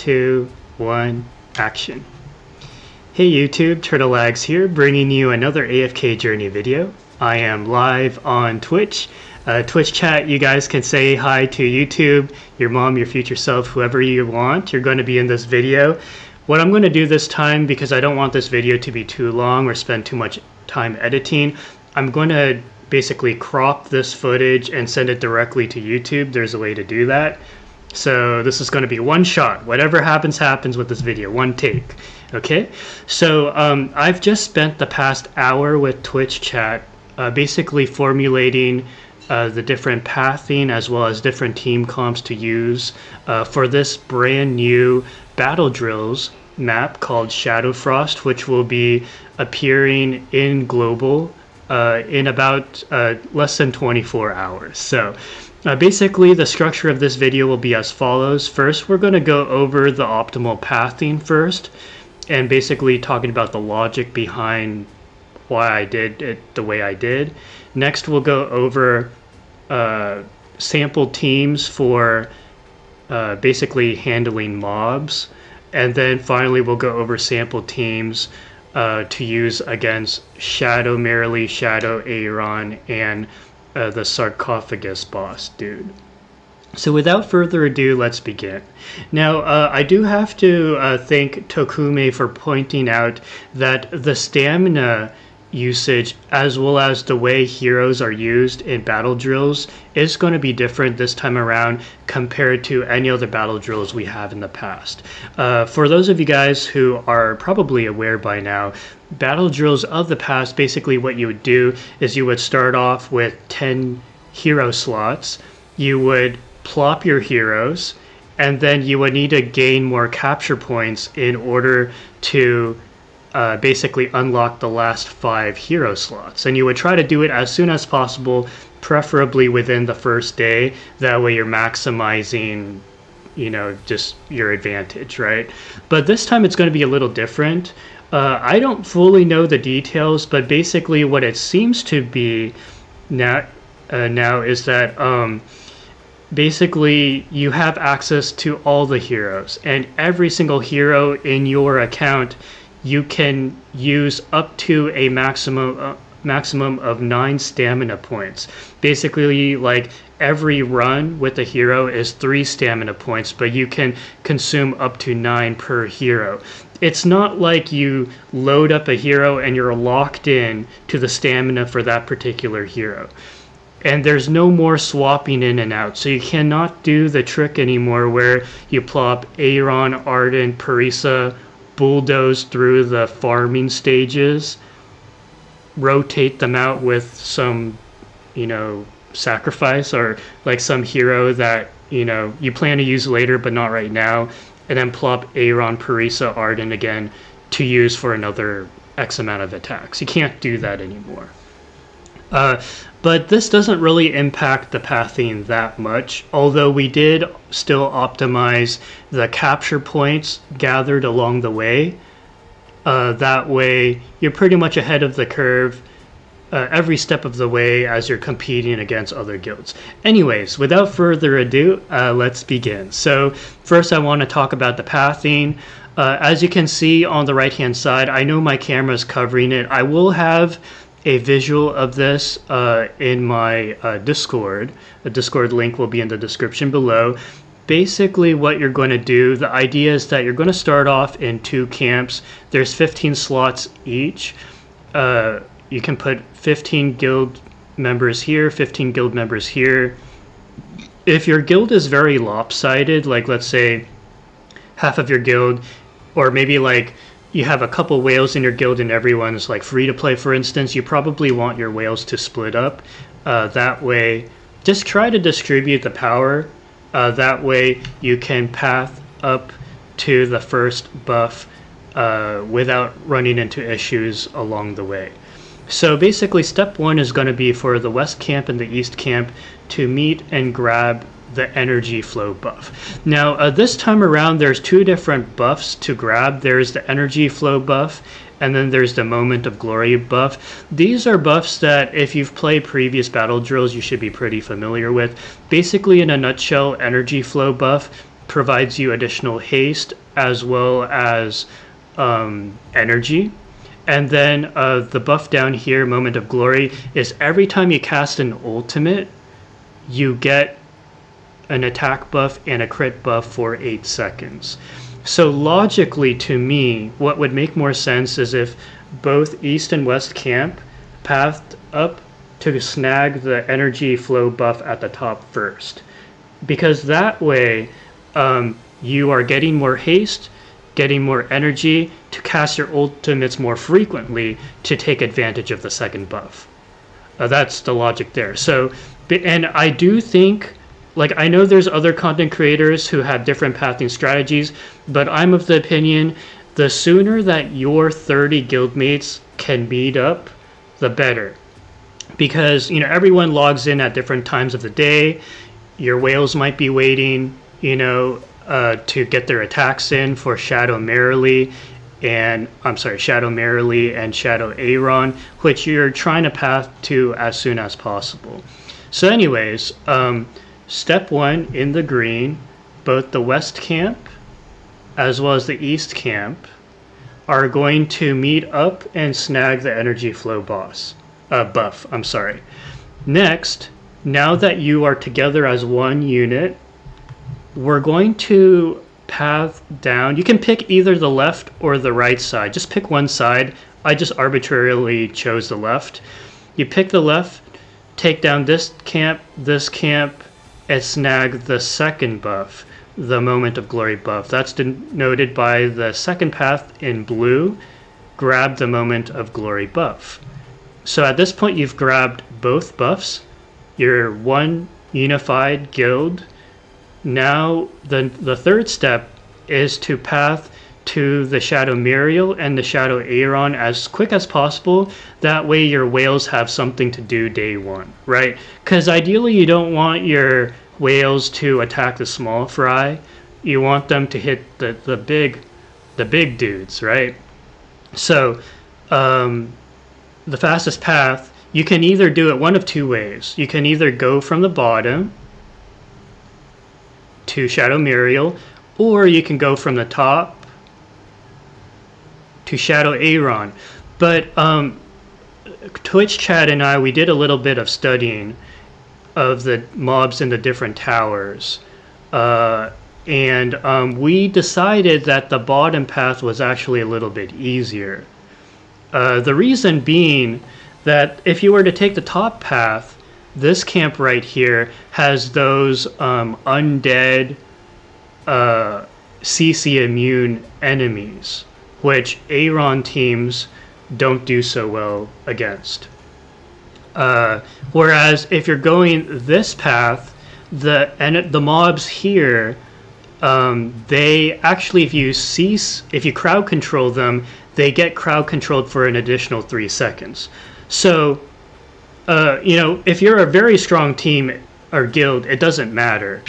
2, 1, action. Hey YouTube, TurtleLags here, bringing you another AFK Journey video. I am live on Twitch. Twitch chat, you guys can say hi to YouTube, your mom, your future self, whoever you want. You're going to be in this video. What I'm going to do this time, because I don't want this video to be too long or spend too much time editing, I'm going to basically crop this footage and send it directly to YouTube. There's a way to do that. So this is going to be one shot. Whatever happens, happens with this video. One take. Okay? So I've just spent the past hour with Twitch chat basically formulating the different pathing as well as different team comps to use for this brand new Battle Drills map called ShadowFrost, which will be appearing in global in about less than 24 hours. So basically the structure of this video will be as follows. First, we're going to go over the optimal pathing first and basically talking about the logic behind why I did it the way I did. Next, we'll go over sample teams for basically handling mobs. And then finally, we'll go over sample teams to use against Shadow Merrily, Shadow Aaron, and the Sarcophagus boss dude. So without further ado, let's begin. Now, I do have to thank Tokume for pointing out that the stamina usage as well as the way heroes are used in battle drills is going to be different this time around compared to any other battle drills we have in the past. For those of you guys who are probably aware by now, battle drills of the past, basically what you would do is you would start off with 10 hero slots, you would plop your heroes, and then you would need to gain more capture points in order to basically unlock the last 5 hero slots. And you would try to do it as soon as possible, preferably within the first day. That way you're maximizing, you know, just your advantage, right? But this time it's going to be a little different. I don't fully know the details, but basically what it seems to be now is that basically you have access to all the heroes, and every single hero in your account you can use up to a maximum of 9 stamina points. Basically, like, every run with a hero is 3 stamina points, but you can consume up to 9 per hero. It's not like you load up a hero and you're locked in to the stamina for that particular hero. And there's no more swapping in and out. So you cannot do the trick anymore where you plop Aaron, Arden, Parisa, bulldoze through the farming stages, rotate them out with some, you know, sacrifice or like some hero that, you know, you plan to use later but not right now, and then plop Aaron, Parisa, Arden again to use for another X amount of attacks. You can't do that anymore. But this doesn't really impact the pathing that much, although we did still optimize the capture points gathered along the way. That way, you're pretty much ahead of the curve every step of the way as you're competing against other guilds. Anyways, without further ado, let's begin. So first I want to talk about the pathing. As you can see on the right-hand side, I know my camera is covering it. I will have a visual of this in my Discord. The Discord link will be in the description below. Basically what you're going to do, the idea is that you're going to start off in 2 camps. There's 15 slots each. You can put 15 guild members here, 15 guild members here. If your guild is very lopsided, like let's say half of your guild, or maybe like you have a couple whales in your guild and everyone's like free to play, for instance, you probably want your whales to split up. That way, just try to distribute the power. That way you can path up to the first buff without running into issues along the way. So basically step 1 is going to be for the west camp and the east camp to meet and grab the energy flow buff. Now this time around there's 2 different buffs to grab. There's the energy flow buff and then there's the moment of glory buff. These are buffs that if you've played previous battle drills you should be pretty familiar with. Basically, in a nutshell, energy flow buff provides you additional haste as well as energy. And then the buff down here, Moment of Glory, is every time you cast an ultimate, you get an attack buff and a crit buff for 8 seconds. So logically, to me, what would make more sense is if both East and West camp pathed up to snag the energy flow buff at the top first. Because that way, you are getting more haste, getting more energy to cast your ultimates more frequently to take advantage of the second buff. That's the logic there. So, and I do think, like, I know there's other content creators who have different pathing strategies, but I'm of the opinion the sooner that your 30 guildmates can meet up, the better. Because, you know, everyone logs in at different times of the day. Your whales might be waiting, you know, to get their attacks in for Shadow Merrily and Shadow Aaron, which you're trying to path to as soon as possible. So anyways, step 1 in the green, both the West camp as well as the East camp are going to meet up and snag the energy flow buff. Next, now that you are together as one unit, we're going to path down. You can pick either the left or the right side. Just pick one side. I just arbitrarily chose the left. You pick the left, take down this camp, and snag the second buff, the Moment of Glory buff. That's denoted by the second path in blue. Grab the Moment of Glory buff. So at this point, you've grabbed both buffs. You're one unified guild. Now the third step is to path to the Shadow Muriel and the Shadow Aaron as quick as possible. That way your whales have something to do day one, right? Because ideally you don't want your whales to attack the small fry. You want them to hit the big dudes, right? So the fastest path, you can either do it one of two ways. You can either go from the bottom to Shadow Muriel, or you can go from the top to Shadow Aaron. But Twitch chat and I, we did a little bit of studying of the mobs in the different towers. And we decided that the bottom path was actually a little bit easier. The reason being that if you were to take the top path, this camp right here has those undead CC immune enemies, which Aaron teams don't do so well against. Whereas if you're going this path, the mobs here, they actually, if you crowd control them, they get crowd controlled for an additional 3 seconds. So, you know, if you're a very strong team or guild, it doesn't matter.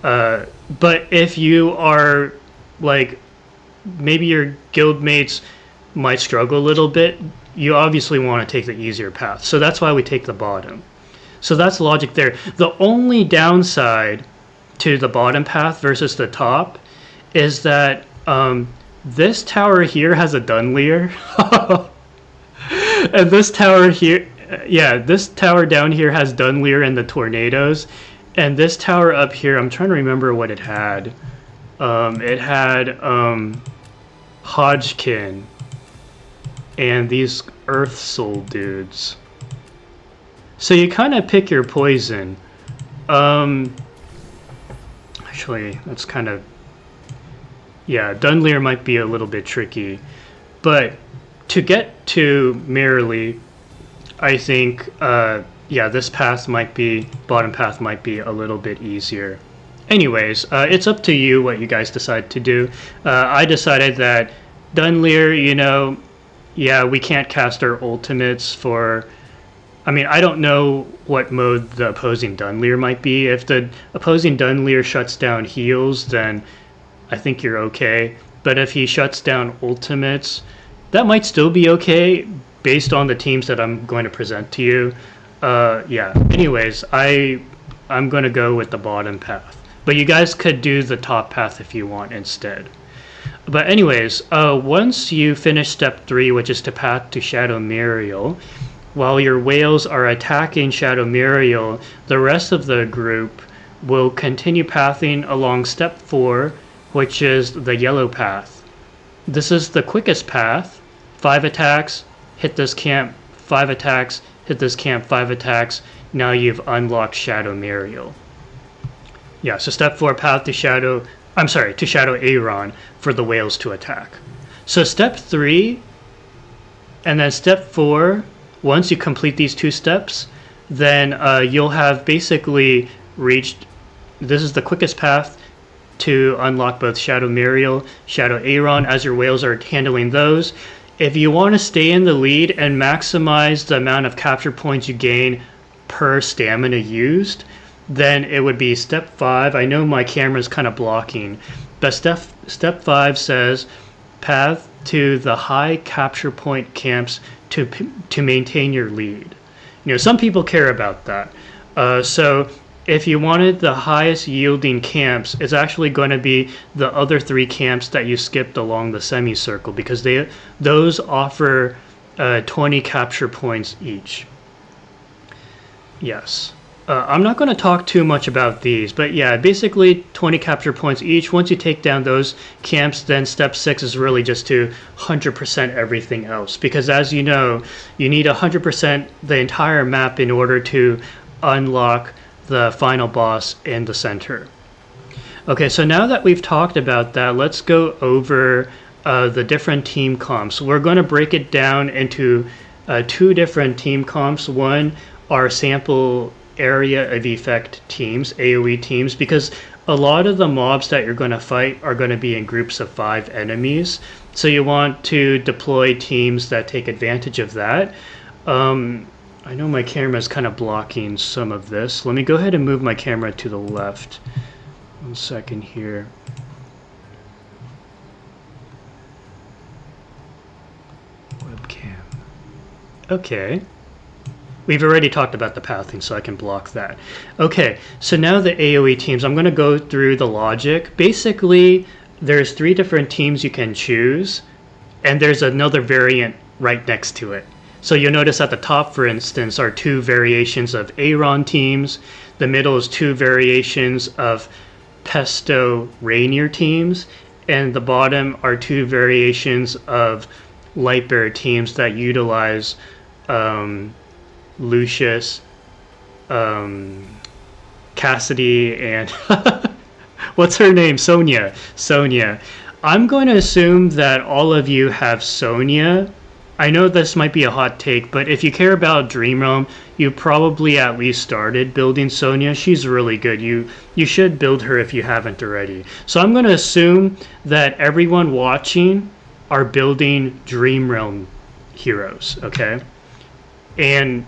But if you are, like, maybe your guild mates might struggle a little bit, you obviously want to take the easier path. So that's why we take the bottom. So that's the logic there. The only downside to the bottom path versus the top is that this tower here has a Dunleer. And this tower here, this tower down here has Dunleer and the tornadoes. And this tower up here, I'm trying to remember what it had. It had Hodgkin and these Earth Soul dudes. So you kind of pick your poison. Actually, that's kind of... Yeah, Dunleer might be a little bit tricky. But to get to Merrily, I think, this bottom path might be a little bit easier. Anyways, it's up to you what you guys decide to do. I decided that Dunleer, you know, we can't cast our ultimates for... I mean, I don't know what mode the opposing Dunleer might be. If the opposing Dunleer shuts down heals, then I think you're okay. But if he shuts down ultimates, that might still be okay based on the teams that I'm going to present to you. Anyways, I'm going to go with the bottom path. But you guys could do the top path if you want instead. But anyways, once you finish step 3, which is to path to Shadow Muriel, while your whales are attacking Shadow Muriel, the rest of the group will continue pathing along step 4, which is the yellow path. This is the quickest path. 5 attacks, hit this camp, 5 attacks, hit this camp, 5 attacks. Now you've unlocked Shadow Muriel. Yeah, so step 4, path to Shadow Aaron for the whales to attack. So step 3 and then step 4, once you complete these 2 steps, then you'll have basically reached, this is the quickest path to unlock both Shadow Muriel, Shadow Aaron, as your whales are handling those. If you want to stay in the lead and maximize the amount of capture points you gain per stamina used, then it would be step 5. I know my camera is kind of blocking, but step 5 says path to the high capture point camps to maintain your lead. You know, some people care about that. So if you wanted the highest yielding camps, it's actually going to be the other 3 camps that you skipped along the semicircle, because those offer 20 capture points each. Yes. I'm not going to talk too much about these, but yeah, basically 20 capture points each. Once you take down those camps, then step 6 is really just to 100% everything else, because as you know, you need 100% the entire map in order to unlock the final boss in the center. Okay, so now that we've talked about that, let's go over the different team comps. We're going to break it down into 2 different team comps. One are sample area of effect teams, AoE teams, because a lot of the mobs that you're going to fight are going to be in groups of 5 enemies. So you want to deploy teams that take advantage of that. I know my camera is kind of blocking some of this. Let me go ahead and move my camera to the left. 1 second here. Webcam. Okay. We've already talked about the pathing, so I can block that. Okay, so now the AoE teams. I'm going to go through the logic. Basically, there's 3 different teams you can choose, and there's another variant right next to it. So you'll notice at the top, for instance, are 2 variations of Aaron teams. The middle is 2 variations of Pesto Rainier teams. And the bottom are 2 variations of Lightbearer teams that utilize Lucius, Cassidy, and what's her name? Sonia. I'm going to assume that all of you have Sonia. I know this might be a hot take, but if you care about Dream Realm, you probably at least started building Sonia. She's really good. You should build her if you haven't already. So I'm going to assume that everyone watching are building Dream Realm heroes, okay? And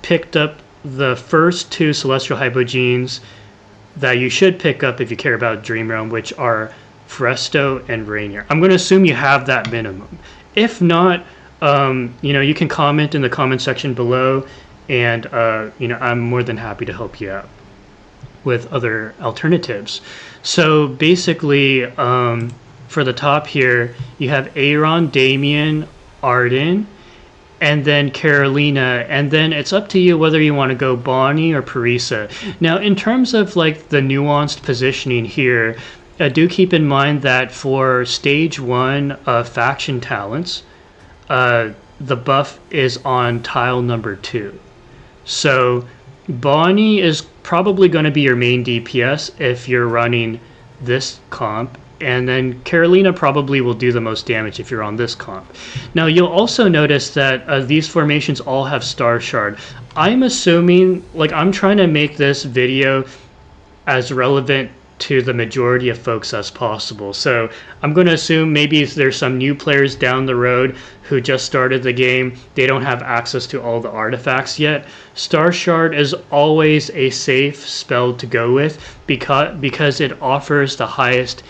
picked up the first 2 Celestial Hypogenes that you should pick up if you care about Dream Realm, which are Fresto and Rainier. I'm going to assume you have that minimum. If not, you know, you can comment in the comment section below, and you know, I'm more than happy to help you out with other alternatives. So basically, for the top here, you have Aaron, Damien, Arden, and then Carolina, and then it's up to you whether you want to go Bonnie or Parisa. Now, in terms of like the nuanced positioning here, do keep in mind that for stage 1 of faction talents, the buff is on tile number 2. So Bonnie is probably going to be your main DPS if you're running this comp, and then Carolina probably will do the most damage if you're on this comp. Now you'll also notice that these formations all have Star Shard. I'm assuming, like, I'm trying to make this video as relevant to the majority of folks as possible. So I'm going to assume maybe there's some new players down the road who just started the game. They don't have access to all the artifacts yet. Star Shard is always a safe spell to go with because it offers the highest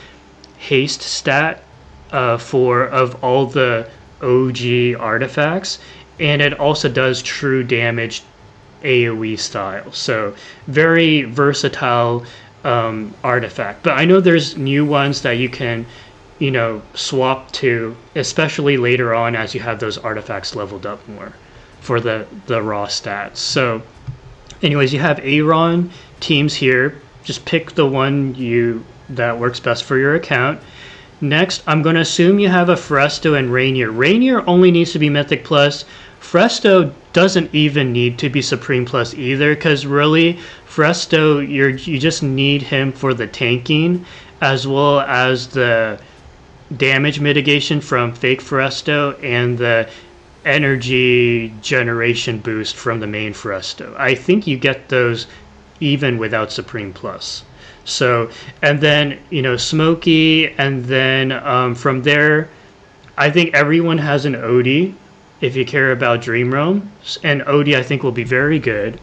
haste stat of all the OG artifacts, and it also does true damage AoE style. So very versatile artifact. But I know there's new ones that you can, you know, swap to, especially later on as you have those artifacts leveled up more for the raw stats. So anyways, you have Aaron teams here. Just pick the one that works best for your account. Next, I'm going to assume you have a Fresto and Rainier. Rainier only needs to be Mythic Plus. Fresto doesn't even need to be Supreme Plus either, because really, Fresto, you just need him for the tanking, as well as the damage mitigation from Fake Fresto and the energy generation boost from the main Fresto. I think you get those even without Supreme Plus. So, and then, you know, Smokey, and then from there, I think everyone has an Odie if you care about Dream Realm, and Odie I think will be very good.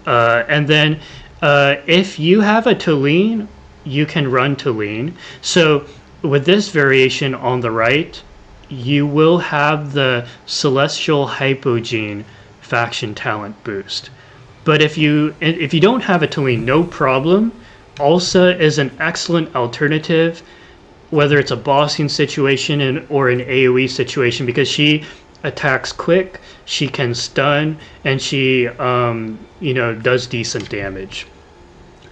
And then if you have a Tulane, you can run Tulane. So with this variation on the right, you will have the Celestial Hypogene faction talent boost. But if you don't have a Tulane, no problem. Ulsa is an excellent alternative, whether it's a bossing situation or an AoE situation, because she attacks quick, she can stun, and she you know, does decent damage.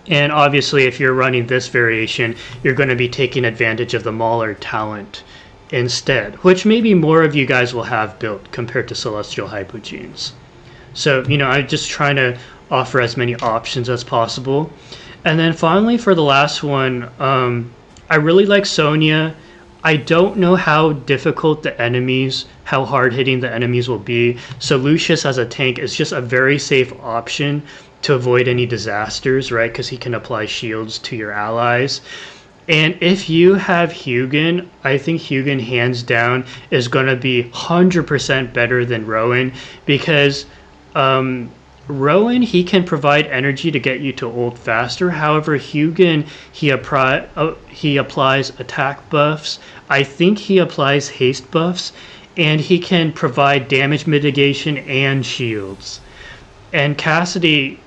And obviously, if you're running this variation, you're going to be taking advantage of the Mauler talent instead, which maybe more of you guys will have built compared to Celestial Hypogenes. So, you know, I'm just trying to offer as many options as possible. And then finally, for the last one, I really like Sonya. I don't know how difficult the enemies, how hard-hitting the enemies will be. So Lucius as a tank is just a very safe option to avoid any disasters, right? Because he can apply shields to your allies. And if you have Hugin, I think Hugin hands down is going to be 100% better than Rowan, because Rowan, he can provide energy to get you to ult faster. However, Hugin, he applies attack buffs. I think he applies haste buffs, and he can provide damage mitigation and shields. And Cassidy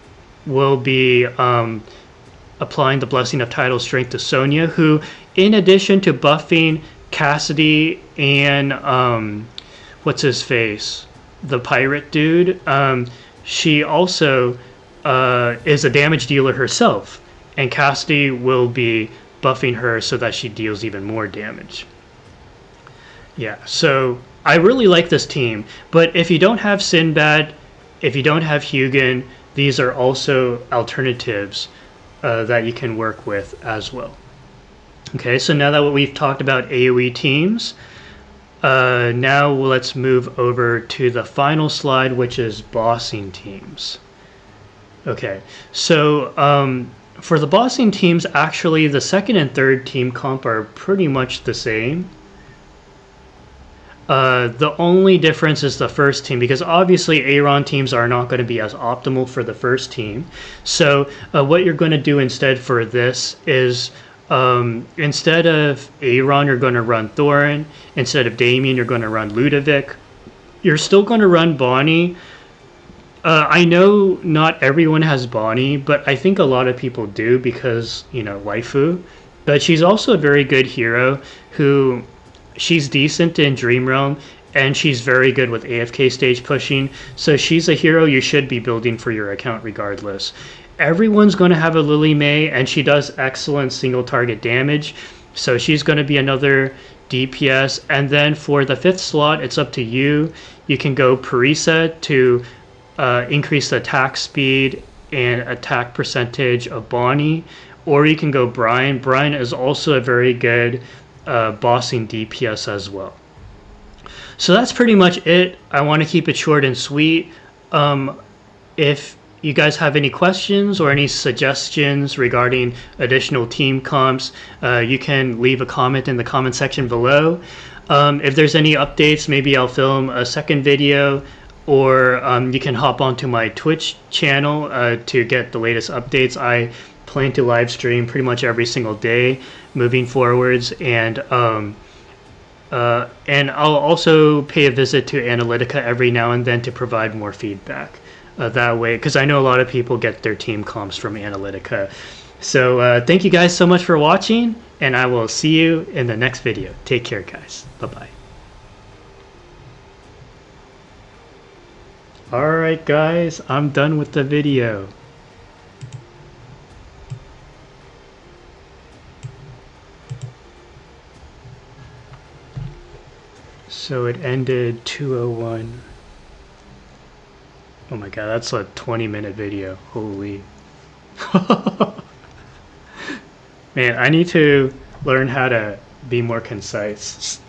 will be applying the Blessing of Tidal Strength to Sonya, who, in addition to buffing Cassidy and what's his face, the pirate dude, she also is a damage dealer herself, and Cassidy will be buffing her so that she deals even more damage. Yeah, so I really like this team, but if you don't have Sinbad, if you don't have Hugin, these are also alternatives that you can work with as well. Okay, so now that we've talked about AoE teams, now let's move over to the final slide, which is bossing teams. Okay, so for the bossing teams, actually the second and third team comp are pretty much the same. The only difference is the first team, because obviously Aaron teams are not going to be as optimal for the first team. So what you're going to do instead for this is instead of Aaron, you're going to run Thorin. Instead of Damien, you're going to run Ludovic. You're still going to run Bonnie. I know not everyone has Bonnie, but I think a lot of people do because, you know, waifu. But she's also a very good hero who, she's decent in Dream Realm, and she's very good with AFK stage pushing. So she's a hero you should be building for your account regardless. Everyone's going to have a Lily May, and she does excellent single target damage. So she's going to be another DPS. And then for the fifth slot, it's up to you. You can go Parisa to increase the attack speed and attack percentage of Bonnie, or you can go Brian. Brian is also a very good bossing DPS as well. So that's pretty much it. I want to keep it short and sweet. If you guys have any questions or any suggestions regarding additional team comps, you can leave a comment in the comment section below. If there's any updates, maybe I'll film a second video, or you can hop onto my Twitch channel to get the latest updates. I plan to live stream pretty much every single day moving forwards, and I'll also pay a visit to Analytica every now and then to provide more feedback that way, because I know a lot of people get their team comps from Analytica. So thank you guys so much for watching, and I will see you in the next video. Take care, guys. Bye-bye. Alright guys, I'm done with the video. So it ended 2:01. Oh my god, that's a 20-minute video. Holy. Man, I need to learn how to be more concise.